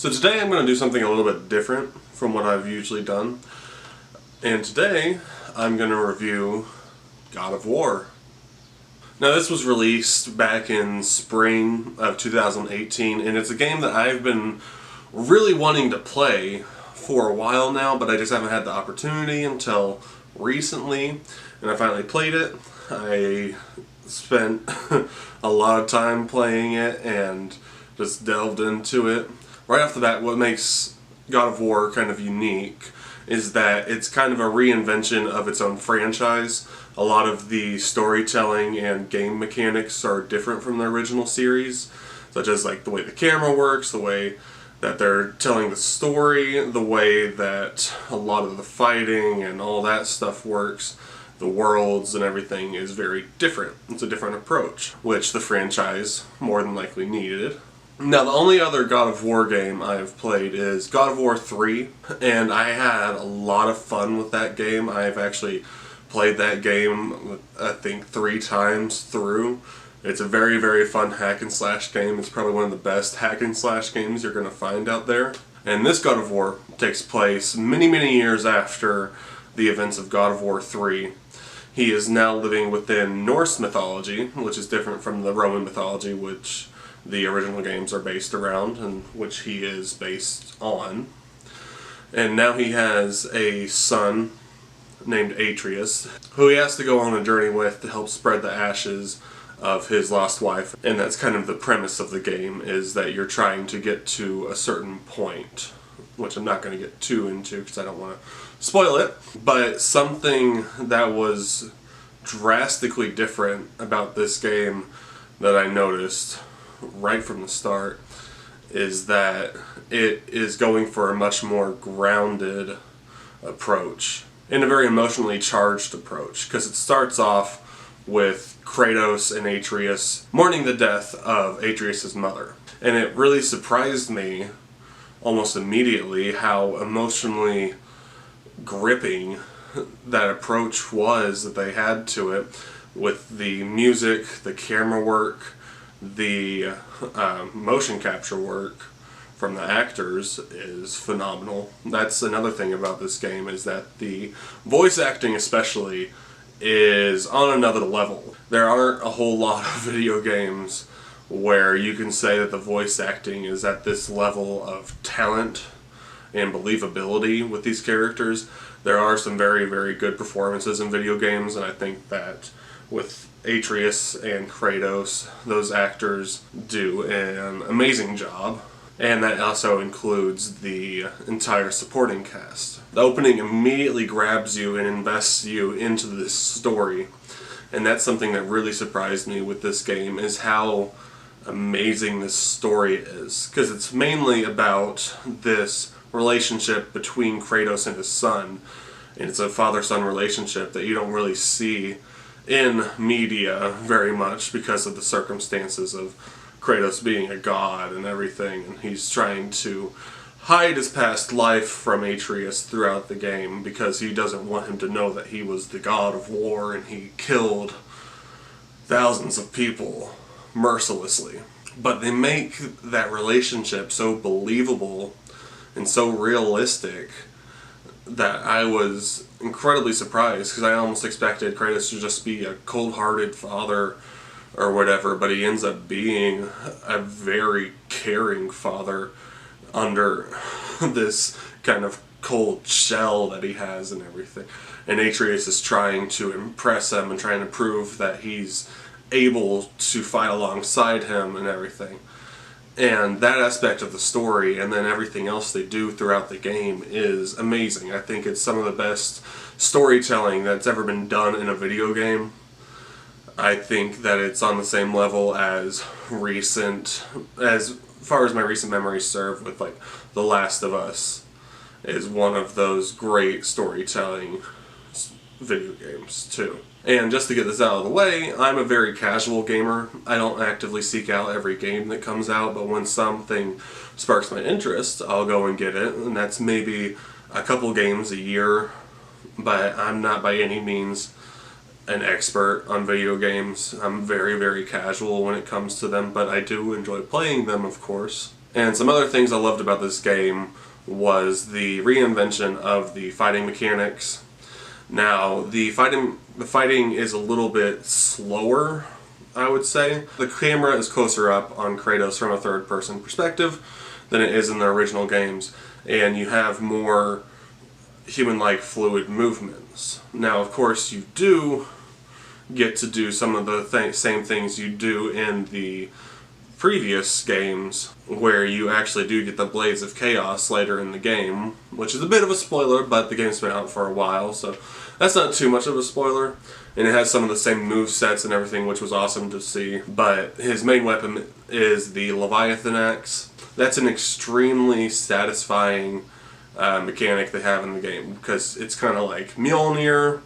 So today I'm going to do something a little bit different from what I've usually done. And today I'm going to review God of War. Now this was released back in spring of 2018, and it's a game that I've been really wanting to play for a while now, but I just haven't had the opportunity until recently, and I finally played it. I spent a lot of time playing it and just delved into it. Right off the bat, what makes God of War kind of unique is that it's kind of a reinvention of its own franchise. A lot of the storytelling and game mechanics are different from the original series, such as like the way the camera works, the way that they're telling the story, the way that a lot of the fighting and all that stuff works. The worlds and everything is very different. It's a different approach, which the franchise more than likely needed. Now, the only other God of War game I've played is God of War 3, and I had a lot of fun with that game. I've actually played that game, I think, 3 times through. It's a very, very fun hack and slash game. It's probably one of the best hack and slash games you're going to find out there. And this God of War takes place many, many years after the events of God of War 3. He is now living within Norse mythology, which is different from the Roman mythology, which the original games are based around and which he is based on. And now he has a son named Atreus, who he has to go on a journey with to help spread the ashes of his lost wife. And that's kind of the premise of the game, is that you're trying to get to a certain point, which I'm not going to get too into because I don't want to spoil it. But something that was drastically different about this game that I noticed right from the start is that it is going for a much more grounded approach and a very emotionally charged approach, because it starts off with Kratos and Atreus mourning the death of Atreus' mother. And it really surprised me almost immediately how emotionally gripping that approach was that they had to it, with the music, the camera work, the motion capture work from the actors is phenomenal. That's another thing about this game, is that the voice acting especially is on another level. There aren't a whole lot of video games where you can say that the voice acting is at this level of talent and believability with these characters. There are some very, very good performances in video games, and I think that with Atreus and Kratos, those actors do an amazing job. And that also includes the entire supporting cast. The opening immediately grabs you and invests you into this story. And that's something that really surprised me with this game, is how amazing this story is. Because it's mainly about this relationship between Kratos and his son. And it's a father-son relationship that you don't really see in media very much because of the circumstances of Kratos being a god and everything, and he's trying to hide his past life from Atreus throughout the game because he doesn't want him to know that he was the god of war and he killed thousands of people mercilessly. But they make that relationship so believable and so realistic that I was incredibly surprised, because I almost expected Kratos to just be a cold-hearted father or whatever, but he ends up being a very caring father under this kind of cold shell that he has and everything. And Atreus is trying to impress him and trying to prove that he's able to fight alongside him and everything. And that aspect of the story, and then everything else they do throughout the game, is amazing. I think it's some of the best storytelling that's ever been done in a video game. I think that it's on the same level as far as my recent memories serve, with like The Last of Us is one of those great storytelling video games too. And just to get this out of the way, I'm a very casual gamer. I don't actively seek out every game that comes out, but when something sparks my interest, I'll go and get it, and that's maybe a couple games a year, but I'm not by any means an expert on video games. I'm very, very casual when it comes to them, but I do enjoy playing them, of course. And some other things I loved about this game was the reinvention of the fighting mechanics. Now, the fighting is a little bit slower, I would say. The camera is closer up on Kratos from a third-person perspective than it is in the original games, and you have more human-like fluid movements. Now, of course, you do get to do some of the same things you do in the previous games, where you actually do get the Blades of Chaos later in the game, which is a bit of a spoiler, but the game's been out for a while, so that's not too much of a spoiler. And it has some of the same movesets and everything, which was awesome to see. But his main weapon is the Leviathan Axe. That's an extremely satisfying mechanic they have in the game, because it's kind of like Mjolnir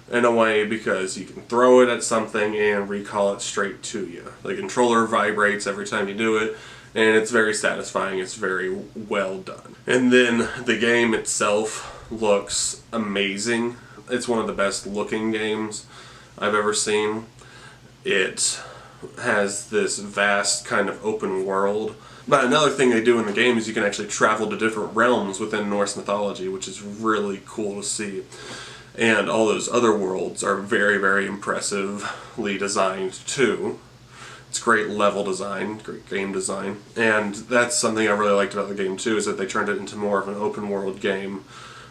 in a way, because you can throw it at something and recall it straight to you. The controller vibrates every time you do it, and it's very satisfying. It's very well done. And then the game itself looks amazing. It's one of the best looking games I've ever seen. It has this vast kind of open world. But another thing they do in the game is you can actually travel to different realms within Norse mythology, which is really cool to see. And all those other worlds are very, very impressively designed too. It's great level design, great game design. And that's something I really liked about the game too, is that they turned it into more of an open world game.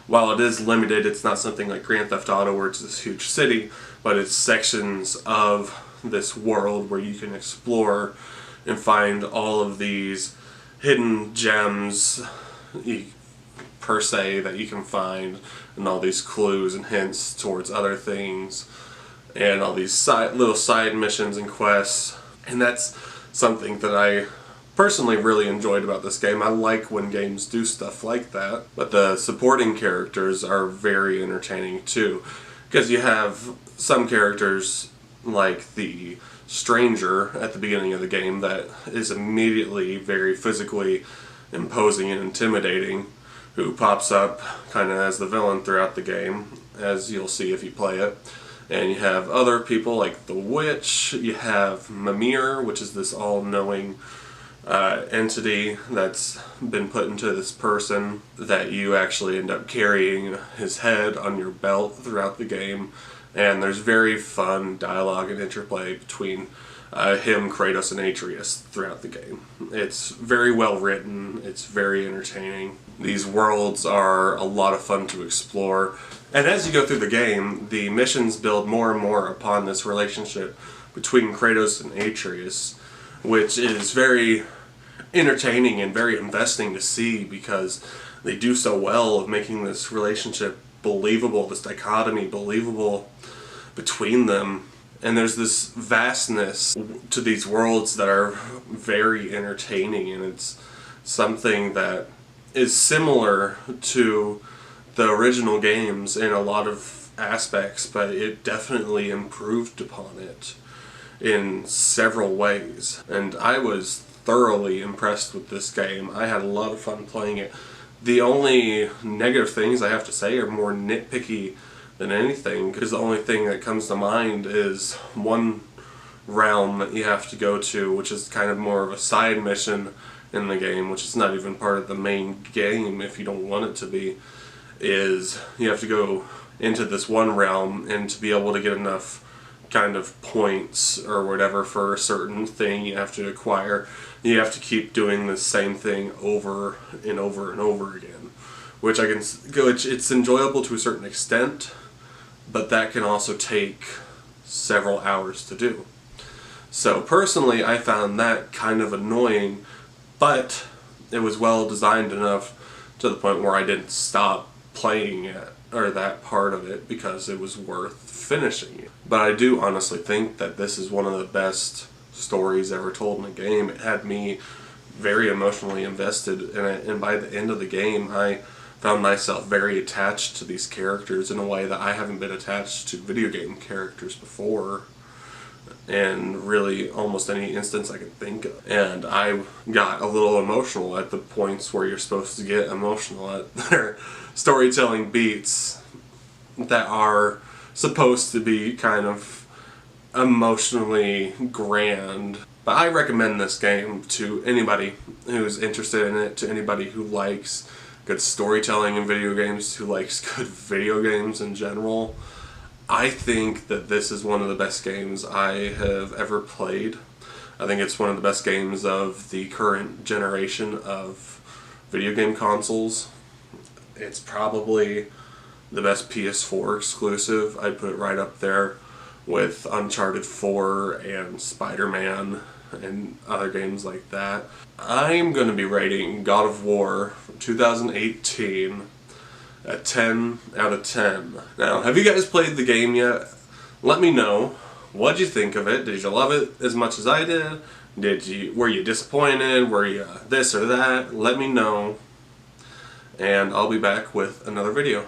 While it is limited, it's not something like Grand Theft Auto where it's this huge city, but it's sections of this world where you can explore and find all of these hidden gems per se that you can find, and all these clues and hints towards other things, and all these little side missions and quests. And that's something that I personally really enjoyed about this game. I like when games do stuff like that. But the supporting characters are very entertaining too, because you have some characters like the stranger at the beginning of the game that is immediately very physically imposing and intimidating, who pops up kind of as the villain throughout the game, as you'll see if you play it. And you have other people like the Witch, you have Mimir, which is this all-knowing entity that's been put into this person that you actually end up carrying his head on your belt throughout the game. And there's very fun dialogue and interplay between him, Kratos, and Atreus throughout the game. It's very well written, it's very entertaining. These worlds are a lot of fun to explore. And as you go through the game, the missions build more and more upon this relationship between Kratos and Atreus, which is very entertaining and very investing to see, because they do so well of making this relationship believable, this dichotomy believable between them. And there's this vastness to these worlds that are very entertaining, and it's something that is similar to the original games in a lot of aspects, but it definitely improved upon it in several ways. And I was thoroughly impressed with this game. I had a lot of fun playing it. The only negative things I have to say are more nitpicky than anything, because the only thing that comes to mind is one realm that you have to go to, which is kind of more of a side mission in the game, which is not even part of the main game if you don't want it to be, is you have to go into this one realm, and to be able to get enough kind of points or whatever for a certain thing you have to acquire, you have to keep doing the same thing over and over and over again, which I can go, it's enjoyable to a certain extent, but that can also take several hours to do. So personally, I found that kind of annoying, but it was well designed enough to the point where I didn't stop playing it, or that part of it, because it was worth finishing it. But I do honestly think that this is one of the best stories ever told in a game. It had me very emotionally invested in it, and by the end of the game I found myself very attached to these characters in a way that I haven't been attached to video game characters before, in really almost any instance I can think of. And I got a little emotional at the points where you're supposed to get emotional at their storytelling beats that are supposed to be kind of emotionally grand. But I recommend this game to anybody who's interested in it, to anybody who likes good storytelling in video games, who likes good video games in general. I think that this is one of the best games I have ever played. I think it's one of the best games of the current generation of video game consoles. It's probably the best PS4 exclusive. I'd put it right up there with Uncharted 4 and Spider-Man and other games like that. I'm going to be rating God of War from 2018 at 10 out of 10. Now, have you guys played the game yet? Let me know. What'd you think of it? Did you love it as much as I did? Were you disappointed? Were you this or that? Let me know, and I'll be back with another video.